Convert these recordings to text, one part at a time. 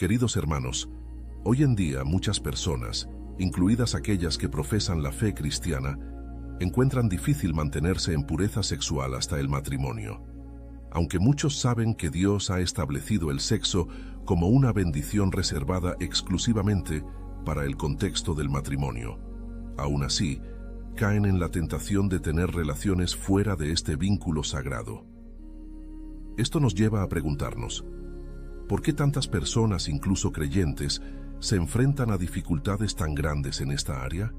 Queridos hermanos, hoy en día muchas personas, incluidas aquellas que profesan la fe cristiana, encuentran difícil mantenerse en pureza sexual hasta el matrimonio. Aunque muchos saben que Dios ha establecido el sexo como una bendición reservada exclusivamente para el contexto del matrimonio, aún así, caen en la tentación de tener relaciones fuera de este vínculo sagrado. Esto nos lleva a preguntarnos, ¿por qué tantas personas, incluso creyentes, se enfrentan a dificultades tan grandes en esta área?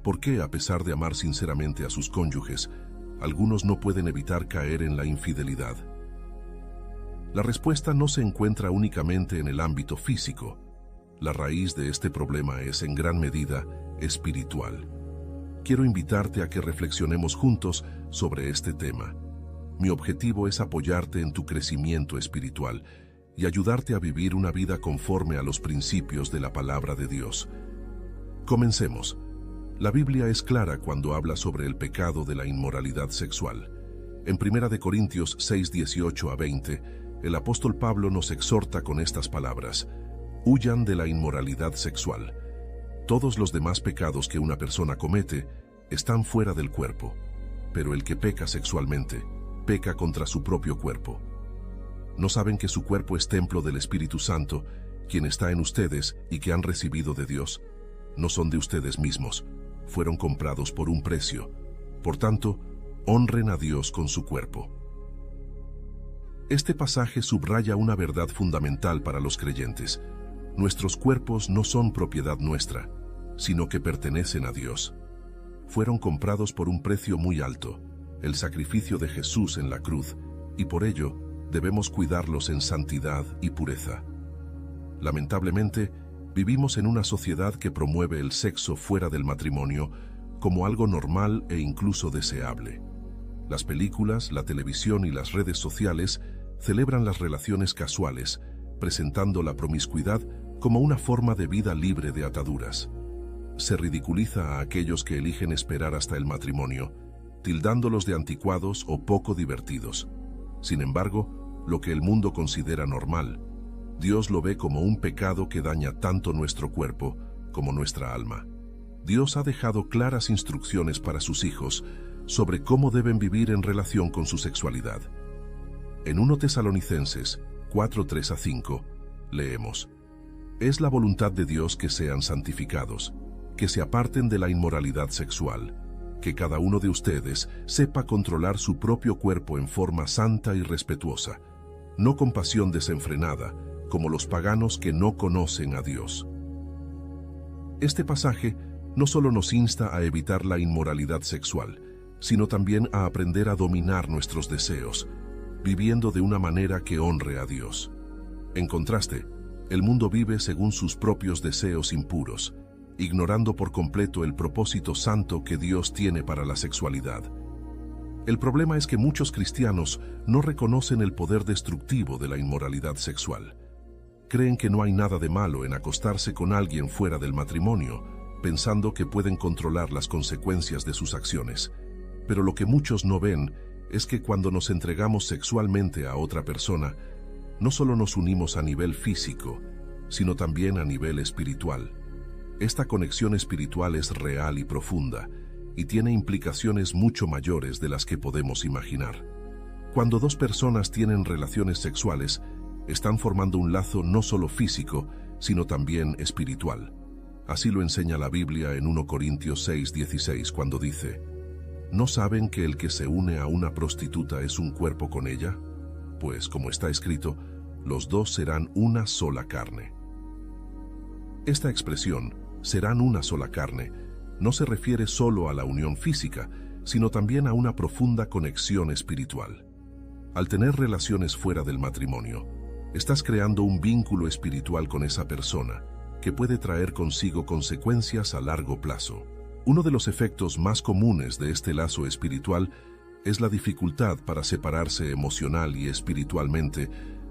¿Por qué, a pesar de amar sinceramente a sus cónyuges, algunos no pueden evitar caer en la infidelidad? La respuesta no se encuentra únicamente en el ámbito físico. La raíz de este problema es, en gran medida, espiritual. Quiero invitarte a que reflexionemos juntos sobre este tema. Mi objetivo es apoyarte en tu crecimiento espiritual y ayudarte a vivir una vida conforme a los principios de la palabra de Dios. Comencemos. La Biblia es clara cuando habla sobre el pecado de la inmoralidad sexual. En 1 Corintios 6, 18 a 20, el apóstol Pablo nos exhorta con estas palabras: huyan de la inmoralidad sexual. Todos los demás pecados que una persona comete están fuera del cuerpo, pero el que peca sexualmente, peca contra su propio cuerpo. ¿No saben que su cuerpo es templo del Espíritu Santo, quien está en ustedes y que han recibido de Dios? No son de ustedes mismos, fueron comprados por un precio. Por tanto, honren a Dios con su cuerpo. Este pasaje subraya una verdad fundamental para los creyentes. Nuestros cuerpos no son propiedad nuestra, sino que pertenecen a Dios. Fueron comprados por un precio muy alto, el sacrificio de Jesús en la cruz, y por ello debemos cuidarlos en santidad y pureza. Lamentablemente, vivimos en una sociedad que promueve el sexo fuera del matrimonio como algo normal e incluso deseable. Las películas, la televisión y las redes sociales celebran las relaciones casuales, presentando la promiscuidad como una forma de vida libre de ataduras. Se ridiculiza a aquellos que eligen esperar hasta el matrimonio, tildándolos de anticuados o poco divertidos. Sin embargo, lo que el mundo considera normal, Dios lo ve como un pecado que daña tanto nuestro cuerpo como nuestra alma. Dios ha dejado claras instrucciones para sus hijos sobre cómo deben vivir en relación con su sexualidad. En 1 Tesalonicenses 4, 3 a 5, leemos: es la voluntad de Dios que sean santificados, que se aparten de la inmoralidad sexual, que cada uno de ustedes sepa controlar su propio cuerpo en forma santa y respetuosa, no con pasión desenfrenada, como los paganos que no conocen a Dios. Este pasaje no solo nos insta a evitar la inmoralidad sexual, sino también a aprender a dominar nuestros deseos, viviendo de una manera que honre a Dios. En contraste, el mundo vive según sus propios deseos impuros, ignorando por completo el propósito santo que Dios tiene para la sexualidad. El problema es que muchos cristianos no reconocen el poder destructivo de la inmoralidad sexual. Creen que no hay nada de malo en acostarse con alguien fuera del matrimonio, pensando que pueden controlar las consecuencias de sus acciones. Pero lo que muchos no ven es que cuando nos entregamos sexualmente a otra persona, no solo nos unimos a nivel físico, sino también a nivel espiritual. Esta conexión espiritual es real y profunda, y tiene implicaciones mucho mayores de las que podemos imaginar. Cuando dos personas tienen relaciones sexuales, están formando un lazo no solo físico, sino también espiritual. Así lo enseña la Biblia en 1 Corintios 6, 16, cuando dice: ¿no saben que el que se une a una prostituta es un cuerpo con ella? Pues, como está escrito, los dos serán una sola carne. Esta expresión, serán una sola carne, no se refiere solo a la unión física, sino también a una profunda conexión espiritual. Al tener relaciones fuera del matrimonio, estás creando un vínculo espiritual con esa persona, que puede traer consigo consecuencias a largo plazo. Uno de los efectos más comunes de este lazo espiritual es la dificultad para separarse emocional y espiritualmente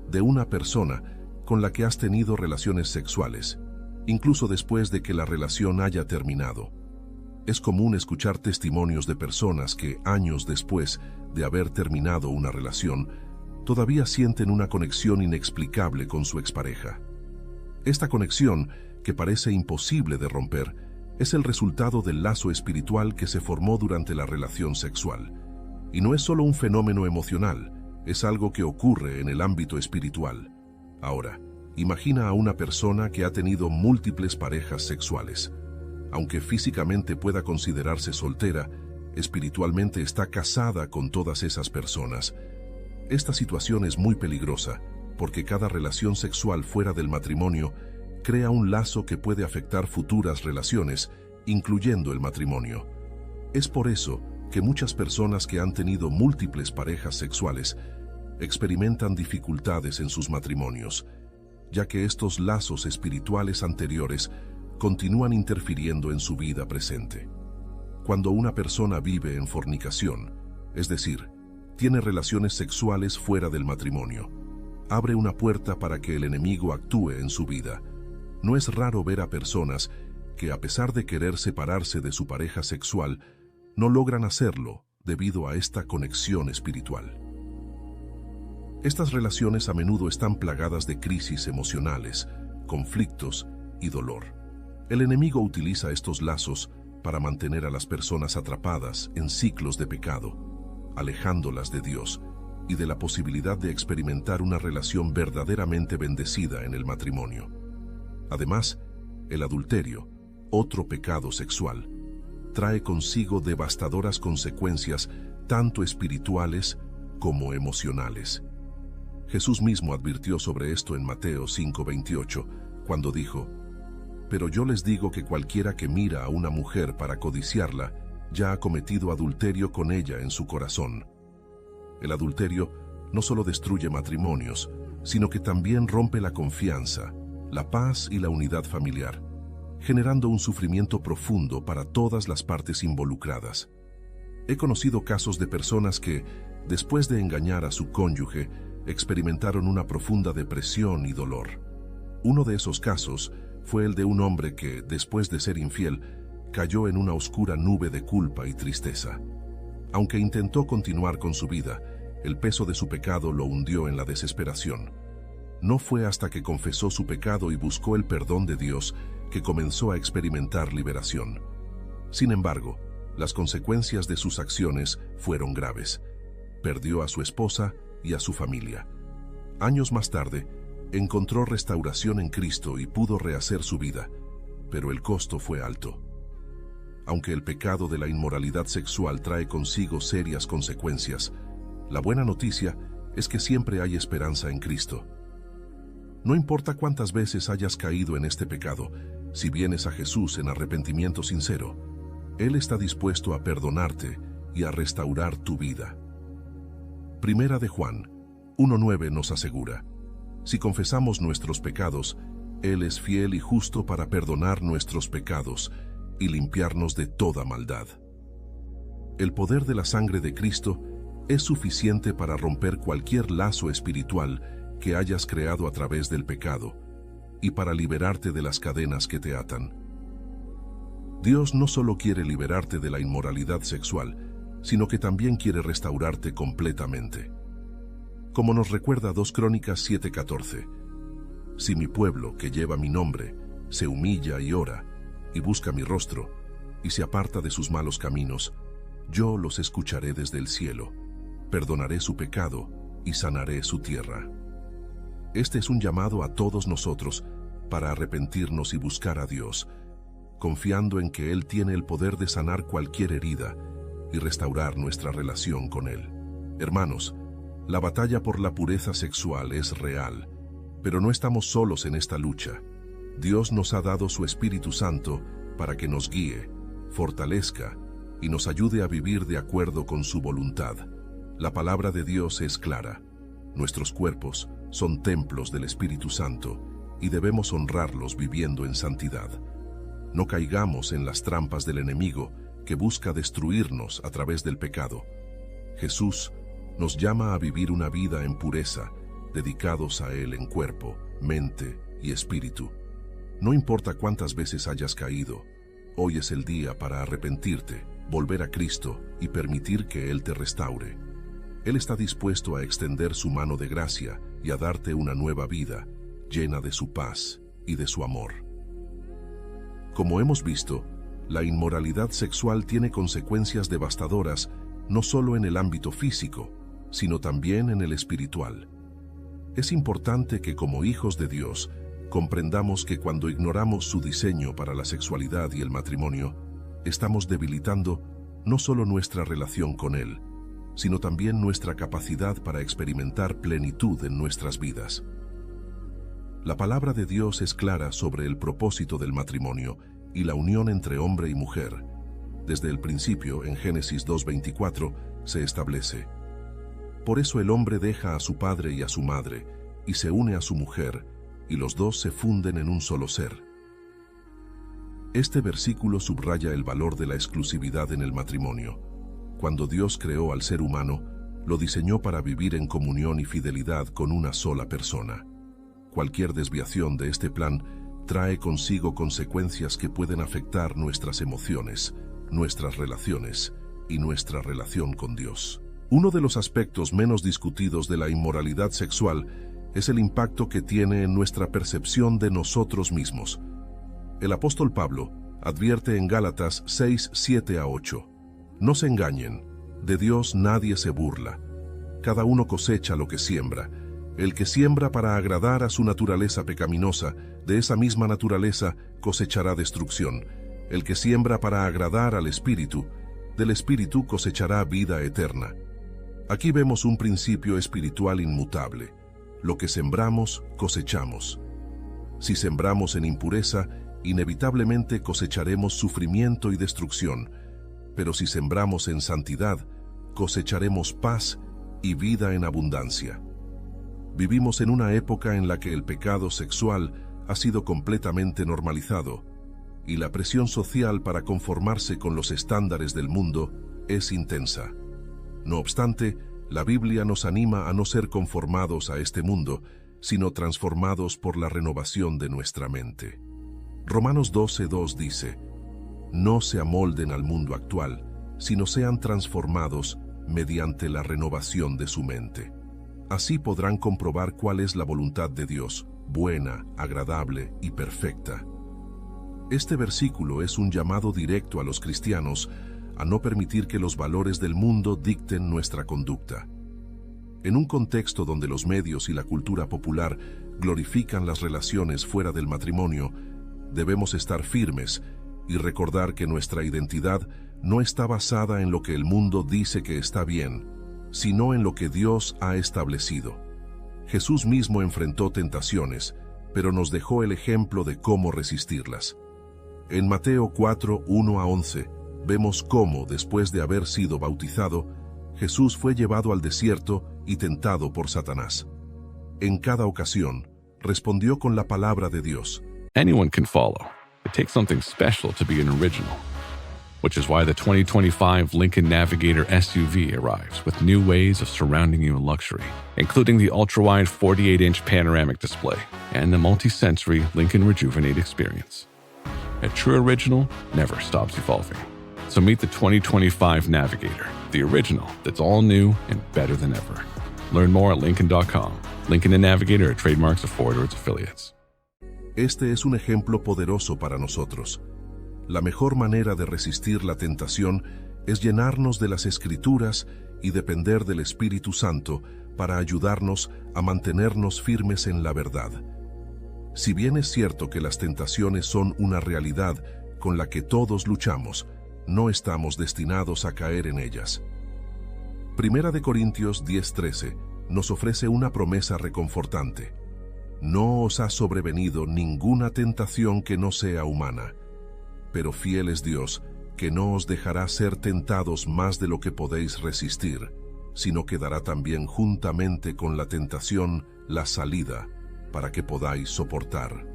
de una persona con la que has tenido relaciones sexuales, incluso después de que la relación haya terminado. Es común escuchar testimonios de personas que, años después de haber terminado una relación, todavía sienten una conexión inexplicable con su expareja. Esta conexión, que parece imposible de romper, es el resultado del lazo espiritual que se formó durante la relación sexual. Y no es solo un fenómeno emocional, es algo que ocurre en el ámbito espiritual. Ahora, imagina a una persona que ha tenido múltiples parejas sexuales. Aunque físicamente pueda considerarse soltera, espiritualmente está casada con todas esas personas. Esta situación es muy peligrosa, porque cada relación sexual fuera del matrimonio crea un lazo que puede afectar futuras relaciones, incluyendo el matrimonio. Es por eso que muchas personas que han tenido múltiples parejas sexuales experimentan dificultades en sus matrimonios, ya que estos lazos espirituales anteriores continúan interfiriendo en su vida presente. Cuando una persona vive en fornicación, es decir, tiene relaciones sexuales fuera del matrimonio, abre una puerta para que el enemigo actúe en su vida. No es raro ver a personas que, a pesar de querer separarse de su pareja sexual, no logran hacerlo debido a esta conexión espiritual. Estas relaciones a menudo están plagadas de crisis emocionales, conflictos y dolor. El enemigo utiliza estos lazos para mantener a las personas atrapadas en ciclos de pecado, alejándolas de Dios y de la posibilidad de experimentar una relación verdaderamente bendecida en el matrimonio. Además, el adulterio, otro pecado sexual, trae consigo devastadoras consecuencias tanto espirituales como emocionales. Jesús mismo advirtió sobre esto en Mateo 5:28, cuando dijo: «Pero yo les digo que cualquiera que mira a una mujer para codiciarla, ya ha cometido adulterio con ella en su corazón». El adulterio no solo destruye matrimonios, sino que también rompe la confianza, la paz y la unidad familiar, generando un sufrimiento profundo para todas las partes involucradas. He conocido casos de personas que, después de engañar a su cónyuge, experimentaron una profunda depresión y dolor. Uno de esos casos fue el de un hombre que, después de ser infiel, cayó en una oscura nube de culpa y tristeza. Aunque intentó continuar con su vida, el peso de su pecado lo hundió en la desesperación. No fue hasta que confesó su pecado y buscó el perdón de Dios que comenzó a experimentar liberación. Sin embargo, las consecuencias de sus acciones fueron graves. Perdió a su esposa y a su familia. Años más tarde, encontró restauración en Cristo y pudo rehacer su vida, pero el costo fue alto. Aunque el pecado de la inmoralidad sexual trae consigo serias consecuencias, la buena noticia es que siempre hay esperanza en Cristo. No importa cuántas veces hayas caído en este pecado, si vienes a Jesús en arrepentimiento sincero, Él está dispuesto a perdonarte y a restaurar tu vida. Primera de Juan 1:9 nos asegura: si confesamos nuestros pecados, Él es fiel y justo para perdonar nuestros pecados y limpiarnos de toda maldad. El poder de la sangre de Cristo es suficiente para romper cualquier lazo espiritual que hayas creado a través del pecado y para liberarte de las cadenas que te atan. Dios no solo quiere liberarte de la inmoralidad sexual, sino que también quiere restaurarte completamente. Como nos recuerda 2 Crónicas 7:14, si mi pueblo, que lleva mi nombre, se humilla y ora, y busca mi rostro, y se aparta de sus malos caminos, yo los escucharé desde el cielo, perdonaré su pecado y sanaré su tierra. Este es un llamado a todos nosotros para arrepentirnos y buscar a Dios, confiando en que Él tiene el poder de sanar cualquier herida y restaurar nuestra relación con Él. Hermanos, la batalla por la pureza sexual es real, pero no estamos solos en esta lucha. Dios nos ha dado su Espíritu Santo para que nos guíe, fortalezca y nos ayude a vivir de acuerdo con su voluntad. La palabra de Dios es clara. Nuestros cuerpos son templos del Espíritu Santo y debemos honrarlos viviendo en santidad. No caigamos en las trampas del enemigo que busca destruirnos a través del pecado. Jesús nos llama a vivir una vida en pureza, dedicados a Él en cuerpo, mente y espíritu. No importa cuántas veces hayas caído, hoy es el día para arrepentirte, volver a Cristo y permitir que Él te restaure. Él está dispuesto a extender su mano de gracia y a darte una nueva vida, llena de su paz y de su amor. Como hemos visto, la inmoralidad sexual tiene consecuencias devastadoras no solo en el ámbito físico, sino también en el espiritual. Es importante que como hijos de Dios comprendamos que cuando ignoramos su diseño para la sexualidad y el matrimonio, estamos debilitando no solo nuestra relación con Él, sino también nuestra capacidad para experimentar plenitud en nuestras vidas. La palabra de Dios es clara sobre el propósito del matrimonio y la unión entre hombre y mujer. Desde el principio, en Génesis 2:24, se establece: por eso el hombre deja a su padre y a su madre, y se une a su mujer, y los dos se funden en un solo ser. Este versículo subraya el valor de la exclusividad en el matrimonio. Cuando Dios creó al ser humano, lo diseñó para vivir en comunión y fidelidad con una sola persona. Cualquier desviación de este plan trae consigo consecuencias que pueden afectar nuestras emociones, nuestras relaciones y nuestra relación con Dios. Uno de los aspectos menos discutidos de la inmoralidad sexual es el impacto que tiene en nuestra percepción de nosotros mismos. El apóstol Pablo advierte en Gálatas 6:7-8: no se engañen, de Dios nadie se burla. Cada uno cosecha lo que siembra. El que siembra para agradar a su naturaleza pecaminosa, de esa misma naturaleza cosechará destrucción. El que siembra para agradar al Espíritu, del Espíritu cosechará vida eterna. Aquí vemos un principio espiritual inmutable. Lo que sembramos, cosechamos. Si sembramos en impureza, inevitablemente cosecharemos sufrimiento y destrucción. Pero si sembramos en santidad, cosecharemos paz y vida en abundancia. Vivimos en una época en la que el pecado sexual ha sido completamente normalizado, y la presión social para conformarse con los estándares del mundo es intensa. No obstante, la Biblia nos anima a no ser conformados a este mundo, sino transformados por la renovación de nuestra mente. Romanos 12:2 dice: no se amolden al mundo actual, sino sean transformados mediante la renovación de su mente. Así podrán comprobar cuál es la voluntad de Dios, buena, agradable y perfecta. Este versículo es un llamado directo a los cristianos a no permitir que los valores del mundo dicten nuestra conducta. En un contexto donde los medios y la cultura popular glorifican las relaciones fuera del matrimonio, debemos estar firmes y recordar que nuestra identidad no está basada en lo que el mundo dice que está bien, sino en lo que Dios ha establecido. Jesús mismo enfrentó tentaciones, pero nos dejó el ejemplo de cómo resistirlas. En Mateo 4:1-11, vemos cómo, después de haber sido bautizado, Jesús fue llevado al desierto y tentado por Satanás. En cada ocasión, respondió con la palabra de Dios. Anyone can follow. It takes something special to be an original. Which is why the 2025 Lincoln Navigator SUV arrives with new ways of surrounding you in luxury, including the ultra-wide 48-inch panoramic display and the multi-sensory Lincoln Rejuvenate experience. A true original never stops evolving. So meet the 2025 Navigator, the original that's all new and better than ever. Learn more at Lincoln.com. Lincoln and Navigator are trademarks of Ford or its affiliates. Este es un ejemplo poderoso para nosotros. La mejor manera de resistir la tentación es llenarnos de las Escrituras y depender del Espíritu Santo para ayudarnos a mantenernos firmes en la verdad. Si bien es cierto que las tentaciones son una realidad con la que todos luchamos, no estamos destinados a caer en ellas. Primera de Corintios 10:13 nos ofrece una promesa reconfortante. No os ha sobrevenido ninguna tentación que no sea humana, pero fiel es Dios, que no os dejará ser tentados más de lo que podéis resistir, sino que dará también juntamente con la tentación la salida, para que podáis soportar.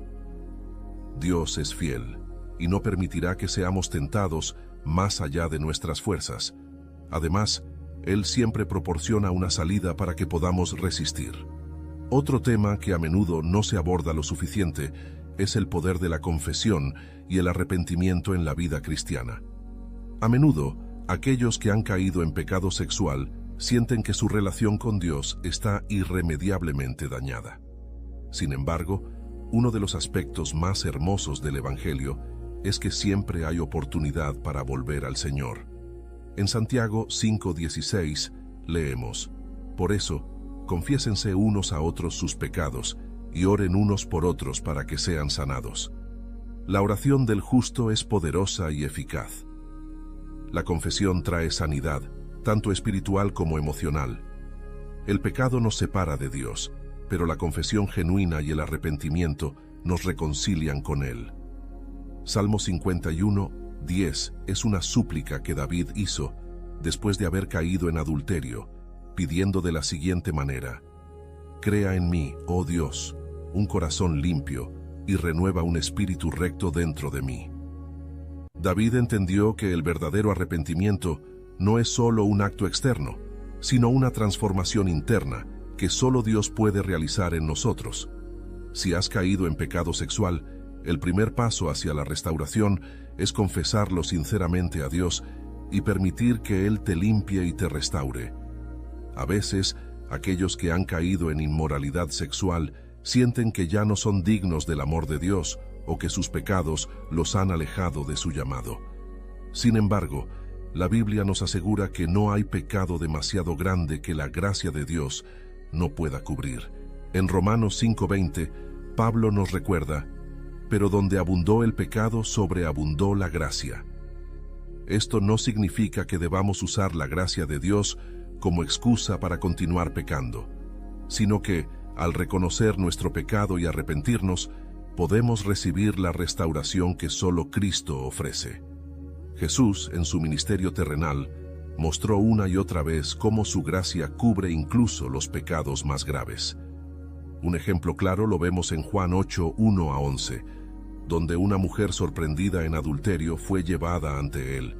Dios es fiel, y no permitirá que seamos tentados más allá de nuestras fuerzas. Además, Él siempre proporciona una salida para que podamos resistir. Otro tema que a menudo no se aborda lo suficiente es el poder de la confesión y el arrepentimiento en la vida cristiana. A menudo, aquellos que han caído en pecado sexual sienten que su relación con Dios está irremediablemente dañada. Sin embargo, Uno de los aspectos más hermosos del Evangelio es que siempre hay oportunidad para volver al Señor. En Santiago 5:16 leemos: Por eso, confiésense unos a otros sus pecados y oren unos por otros para que sean sanados. La oración del justo es poderosa y eficaz. La confesión trae sanidad, tanto espiritual como emocional. El pecado nos separa de Dios, pero la confesión genuina y el arrepentimiento nos reconcilian con Él. Salmo 51:10 es una súplica que David hizo después de haber caído en adulterio, pidiendo de la siguiente manera: Crea en mí, oh Dios, un corazón limpio y renueva un espíritu recto dentro de mí. David entendió que el verdadero arrepentimiento no es solo un acto externo, sino una transformación interna que solo Dios puede realizar en nosotros. Si has caído en pecado sexual, el primer paso hacia la restauración es confesarlo sinceramente a Dios y permitir que Él te limpie y te restaure. A veces, aquellos que han caído en inmoralidad sexual sienten que ya no son dignos del amor de Dios o que sus pecados los han alejado de su llamado. Sin embargo, la Biblia nos asegura que no hay pecado demasiado grande que la gracia de Dios no pueda cubrir. En Romanos 5:20, Pablo nos recuerda: Pero donde abundó el pecado, sobreabundó la gracia. Esto no significa que debamos usar la gracia de Dios como excusa para continuar pecando, sino que, al reconocer nuestro pecado y arrepentirnos, podemos recibir la restauración que solo Cristo ofrece. Jesús, en su ministerio terrenal, mostró una y otra vez cómo su gracia cubre incluso los pecados más graves. Un ejemplo claro lo vemos en Juan 8:1-11, donde una mujer sorprendida en adulterio fue llevada ante él.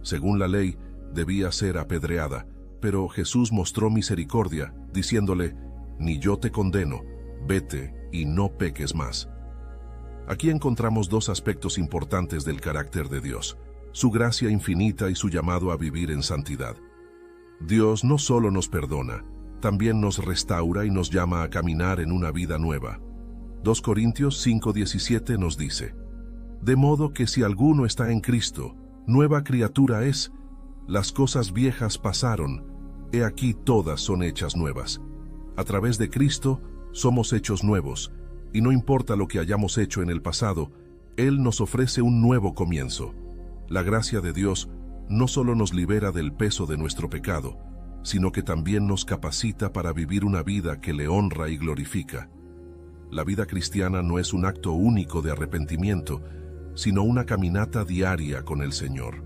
Según la ley, debía ser apedreada, pero Jesús mostró misericordia, diciéndole: Ni yo te condeno, vete y no peques más. Aquí encontramos dos aspectos importantes del carácter de Dios: su gracia infinita y su llamado a vivir en santidad. Dios no solo nos perdona, también nos restaura y nos llama a caminar en una vida nueva. 2 Corintios 5:17 nos dice: De modo que si alguno está en Cristo, nueva criatura es, las cosas viejas pasaron, he aquí todas son hechas nuevas. A través de Cristo somos hechos nuevos, y no importa lo que hayamos hecho en el pasado, Él nos ofrece un nuevo comienzo. La gracia de Dios no solo nos libera del peso de nuestro pecado, sino que también nos capacita para vivir una vida que le honra y glorifica. La vida cristiana no es un acto único de arrepentimiento, sino una caminata diaria con el Señor.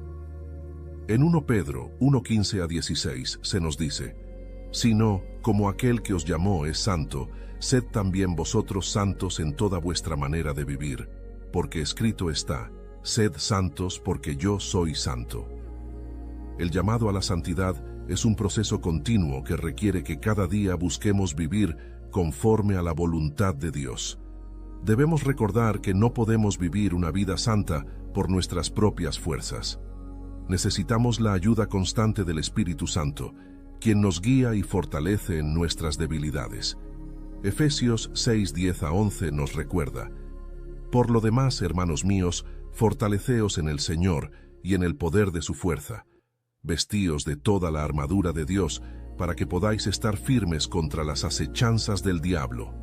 En 1 Pedro 1:15-16 se nos dice: Sino, como aquel que os llamó es santo, sed también vosotros santos en toda vuestra manera de vivir, porque escrito está: Sed santos porque yo soy santo. El llamado a la santidad es un proceso continuo que requiere que cada día busquemos vivir conforme a la voluntad de Dios. Debemos recordar que no podemos vivir una vida santa por nuestras propias fuerzas. Necesitamos la ayuda constante del Espíritu Santo, quien nos guía y fortalece en nuestras debilidades. Efesios 6:10-11 nos recuerda: Por lo demás, hermanos míos, fortaleceos en el Señor y en el poder de su fuerza. Vestíos de toda la armadura de Dios, para que podáis estar firmes contra las acechanzas del diablo.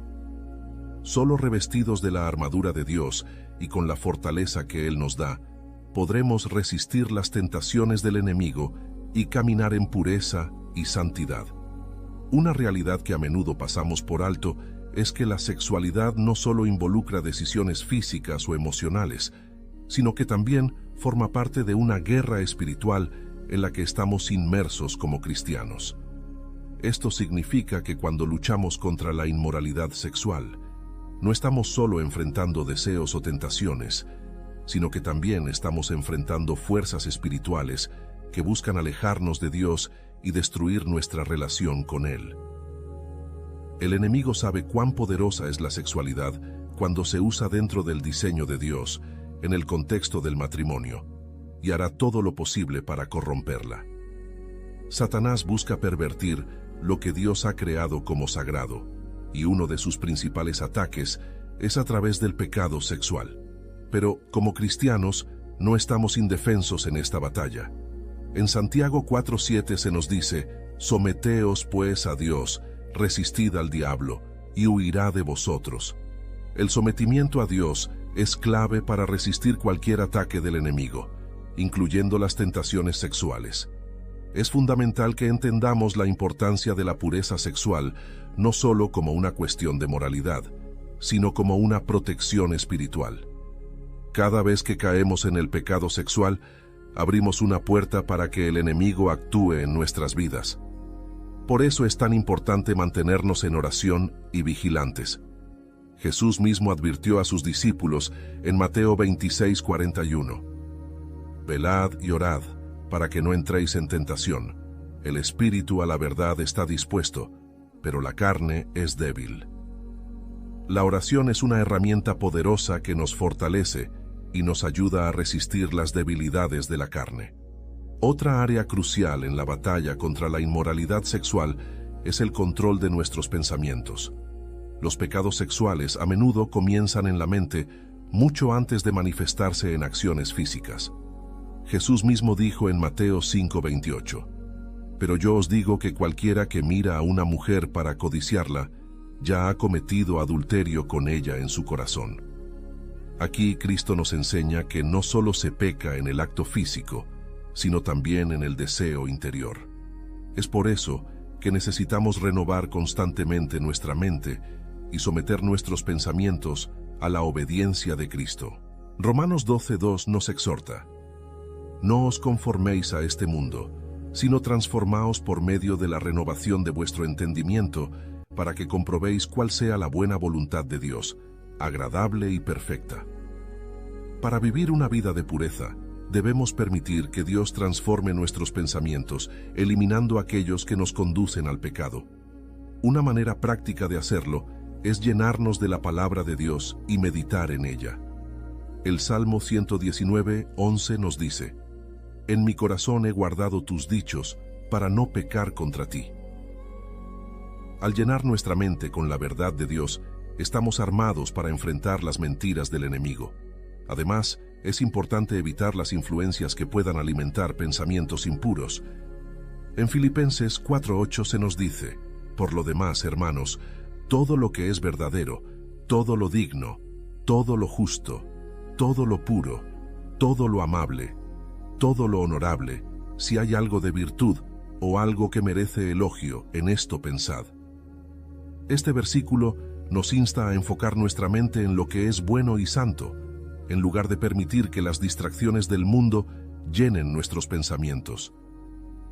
Solo revestidos de la armadura de Dios y con la fortaleza que Él nos da, podremos resistir las tentaciones del enemigo y caminar en pureza y santidad. Una realidad que a menudo pasamos por alto es que la sexualidad no solo involucra decisiones físicas o emocionales, sino que también forma parte de una guerra espiritual en la que estamos inmersos como cristianos. Esto significa que cuando luchamos contra la inmoralidad sexual, no estamos solo enfrentando deseos o tentaciones, sino que también estamos enfrentando fuerzas espirituales que buscan alejarnos de Dios y destruir nuestra relación con Él. El enemigo sabe cuán poderosa es la sexualidad cuando se usa dentro del diseño de Dios, en el contexto del matrimonio, y hará todo lo posible para corromperla. Satanás busca pervertir lo que Dios ha creado como sagrado, y uno de sus principales ataques es a través del pecado sexual. Pero, como cristianos, no estamos indefensos en esta batalla. En Santiago 4:7 se nos dice: «Someteos pues a Dios, resistid al diablo, y huirá de vosotros». El sometimiento a Dios es clave para resistir cualquier ataque del enemigo, incluyendo las tentaciones sexuales. Es fundamental que entendamos la importancia de la pureza sexual, no solo como una cuestión de moralidad, sino como una protección espiritual. Cada vez que caemos en el pecado sexual, abrimos una puerta para que el enemigo actúe en nuestras vidas. Por eso es tan importante mantenernos en oración y vigilantes. Jesús mismo advirtió a sus discípulos en Mateo 26:41: «Velad y orad, para que no entréis en tentación. El espíritu a la verdad está dispuesto, pero la carne es débil». La oración es una herramienta poderosa que nos fortalece y nos ayuda a resistir las debilidades de la carne. Otra área crucial en la batalla contra la inmoralidad sexual es el control de nuestros pensamientos. Los pecados sexuales a menudo comienzan en la mente mucho antes de manifestarse en acciones físicas. Jesús mismo dijo en Mateo 5:28: «Pero yo os digo que cualquiera que mira a una mujer para codiciarla, ya ha cometido adulterio con ella en su corazón». Aquí Cristo nos enseña que no solo se peca en el acto físico, sino también en el deseo interior. Es por eso que necesitamos renovar constantemente nuestra mente y someter nuestros pensamientos a la obediencia de Cristo. Romanos 12:2 nos exhorta: «No os conforméis a este mundo, sino transformaos por medio de la renovación de vuestro entendimiento, para que comprobéis cuál sea la buena voluntad de Dios, agradable y perfecta». Para vivir una vida de pureza, debemos permitir que Dios transforme nuestros pensamientos, eliminando aquellos que nos conducen al pecado. Una manera práctica de hacerlo es llenarnos de la palabra de Dios y meditar en ella. El Salmo 119:11 nos dice: «En mi corazón he guardado tus dichos para no pecar contra ti». Al llenar nuestra mente con la verdad de Dios, estamos armados para enfrentar las mentiras del enemigo. Además, es importante evitar las influencias que puedan alimentar pensamientos impuros. En Filipenses 4:8 se nos dice: «Por lo demás, hermanos, todo lo que es verdadero, todo lo digno, todo lo justo, todo lo puro, todo lo amable, todo lo honorable, si hay algo de virtud o algo que merece elogio, en esto pensad». Este versículo nos insta a enfocar nuestra mente en lo que es bueno y santo, en lugar de permitir que las distracciones del mundo llenen nuestros pensamientos.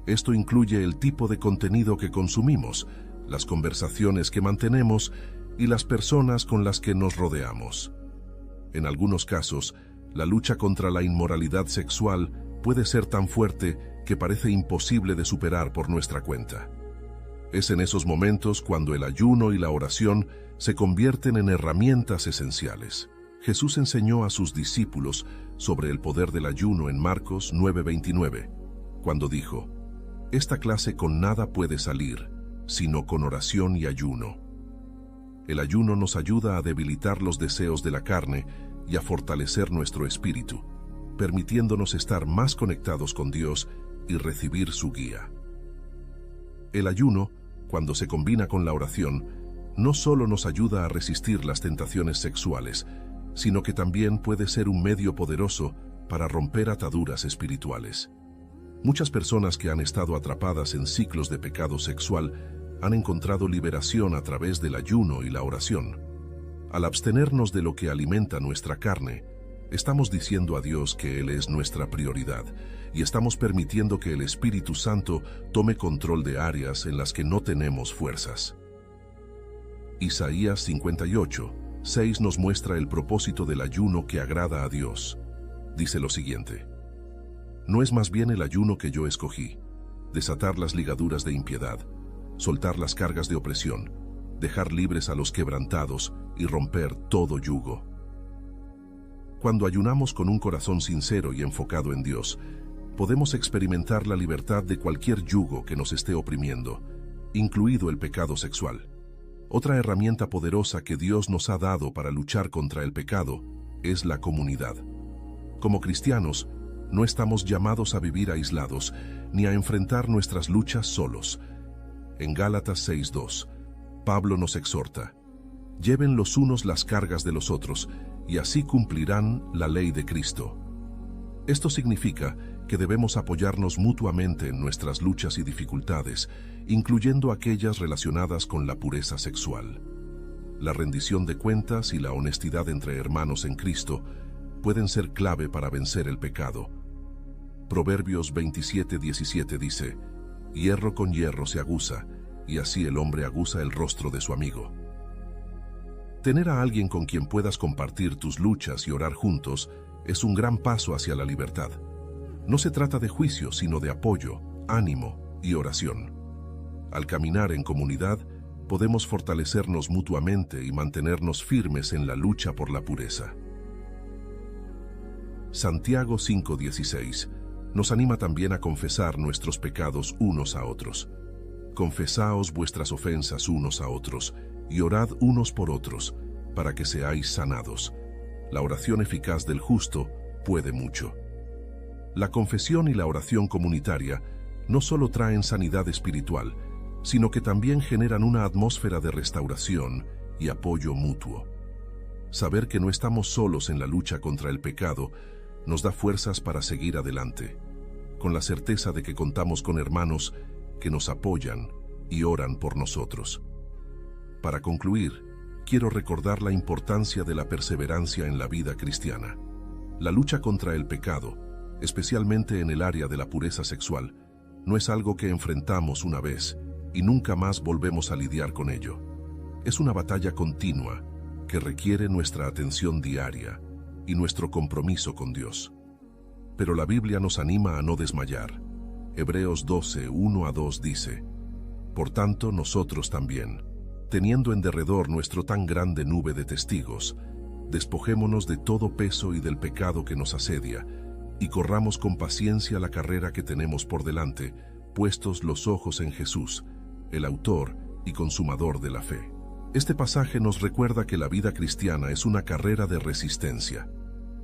Esto incluye el tipo de contenido que consumimos, las conversaciones que mantenemos y las personas con las que nos rodeamos. En algunos casos, la lucha contra la inmoralidad sexual puede ser tan fuerte que parece imposible de superar por nuestra cuenta. Es en esos momentos cuando el ayuno y la oración se convierten en herramientas esenciales. Jesús enseñó a sus discípulos sobre el poder del ayuno en Marcos 9:29, cuando dijo: «Esta clase con nada puede salir, sino con oración y ayuno». El ayuno nos ayuda a debilitar los deseos de la carne y a fortalecer nuestro espíritu, permitiéndonos estar más conectados con Dios y recibir su guía. El ayuno, cuando se combina con la oración, no solo nos ayuda a resistir las tentaciones sexuales, sino que también puede ser un medio poderoso para romper ataduras espirituales. Muchas personas que han estado atrapadas en ciclos de pecado sexual han encontrado liberación a través del ayuno y la oración. Al abstenernos de lo que alimenta nuestra carne, estamos diciendo a Dios que Él es nuestra prioridad y estamos permitiendo que el Espíritu Santo tome control de áreas en las que no tenemos fuerzas. Isaías 58:6 nos muestra el propósito del ayuno que agrada a Dios. Dice lo siguiente: «No es más bien el ayuno que yo escogí, desatar las ligaduras de impiedad, soltar las cargas de opresión, dejar libres a los quebrantados y romper todo yugo». Cuando ayunamos con un corazón sincero y enfocado en Dios, podemos experimentar la libertad de cualquier yugo que nos esté oprimiendo, incluido el pecado sexual. Otra herramienta poderosa que Dios nos ha dado para luchar contra el pecado es la comunidad. Como cristianos, no estamos llamados a vivir aislados ni a enfrentar nuestras luchas solos. En Gálatas 6:2, Pablo nos exhorta: lleven los unos las cargas de los otros, y así cumplirán la ley de Cristo. Esto significa que debemos apoyarnos mutuamente en nuestras luchas y dificultades, incluyendo aquellas relacionadas con la pureza sexual. La rendición de cuentas y la honestidad entre hermanos en Cristo pueden ser clave para vencer el pecado. Proverbios 27:17 dice: hierro con hierro se aguza, y así el hombre aguza el rostro de su amigo. Tener a alguien con quien puedas compartir tus luchas y orar juntos es un gran paso hacia la libertad. No se trata de juicio, sino de apoyo, ánimo y oración. Al caminar en comunidad, podemos fortalecernos mutuamente y mantenernos firmes en la lucha por la pureza. Santiago 5:16 nos anima también a confesar nuestros pecados unos a otros. Confesaos vuestras ofensas unos a otros y orad unos por otros, para que seáis sanados. La oración eficaz del justo puede mucho. La confesión y la oración comunitaria no solo traen sanidad espiritual, sino que también generan una atmósfera de restauración y apoyo mutuo. Saber que no estamos solos en la lucha contra el pecado nos da fuerzas para seguir adelante, con la certeza de que contamos con hermanos que nos apoyan y oran por nosotros. Para concluir, quiero recordar la importancia de la perseverancia en la vida cristiana. La lucha contra el pecado, especialmente en el área de la pureza sexual, no es algo que enfrentamos una vez y nunca más volvemos a lidiar con ello. Es una batalla continua que requiere nuestra atención diaria y nuestro compromiso con Dios. Pero la Biblia nos anima a no desmayar. Hebreos 12:1-2 dice: por tanto, nosotros también, teniendo en derredor nuestro tan grande nube de testigos, despojémonos de todo peso y del pecado que nos asedia, y corramos con paciencia la carrera que tenemos por delante, puestos los ojos en Jesús, el autor y consumador de la fe. Este pasaje nos recuerda que la vida cristiana es una carrera de resistencia.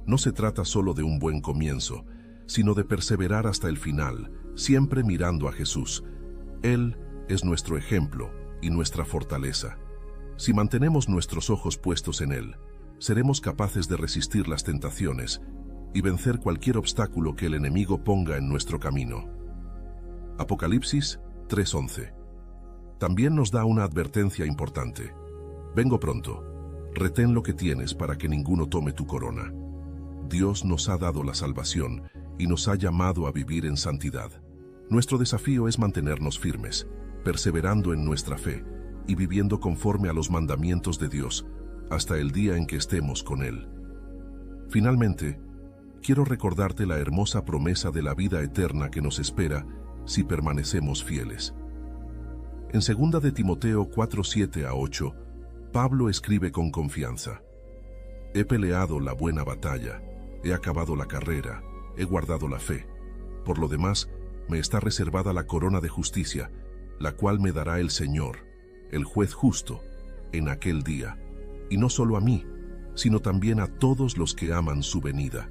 No se trata solo de un buen comienzo, sino de perseverar hasta el final, siempre mirando a Jesús. Él es nuestro ejemplo y nuestra fortaleza. Si mantenemos nuestros ojos puestos en Él, seremos capaces de resistir las tentaciones y vencer cualquier obstáculo que el enemigo ponga en nuestro camino. Apocalipsis 3:11. También nos da una advertencia importante. Vengo pronto. Retén lo que tienes para que ninguno tome tu corona. Dios nos ha dado la salvación y nos ha llamado a vivir en santidad. Nuestro desafío es mantenernos firmes, perseverando en nuestra fe y viviendo conforme a los mandamientos de Dios hasta el día en que estemos con Él. Finalmente, quiero recordarte la hermosa promesa de la vida eterna que nos espera si permanecemos fieles. En 2 de Timoteo 4:7-8, Pablo escribe con confianza: he peleado la buena batalla, he acabado la carrera, he guardado la fe. Por lo demás, me está reservada la corona de justicia, la cual me dará el Señor, el juez justo, en aquel día, y no solo a mí, sino también a todos los que aman su venida.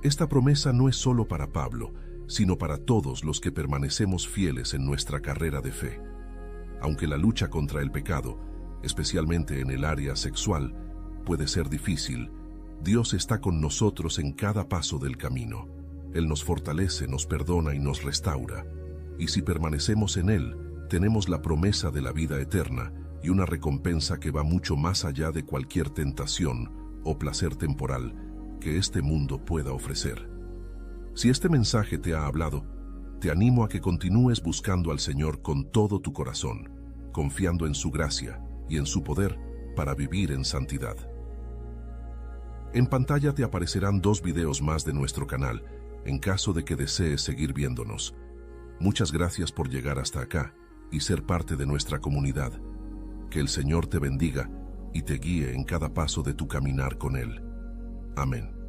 Esta promesa no es solo para Pablo, sino para todos los que permanecemos fieles en nuestra carrera de fe. Aunque la lucha contra el pecado, especialmente en el área sexual, puede ser difícil, Dios está con nosotros en cada paso del camino. Él nos fortalece, nos perdona y nos restaura. Y si permanecemos en Él, tenemos la promesa de la vida eterna y una recompensa que va mucho más allá de cualquier tentación o placer temporal que este mundo pueda ofrecer. Si este mensaje te ha hablado, te animo a que continúes buscando al Señor con todo tu corazón, confiando en su gracia y en su poder para vivir en santidad. En pantalla te aparecerán 2 videos más de nuestro canal, en caso de que desees seguir viéndonos. Muchas gracias por llegar hasta acá y ser parte de nuestra comunidad. Que el Señor te bendiga y te guíe en cada paso de tu caminar con Él. Amén.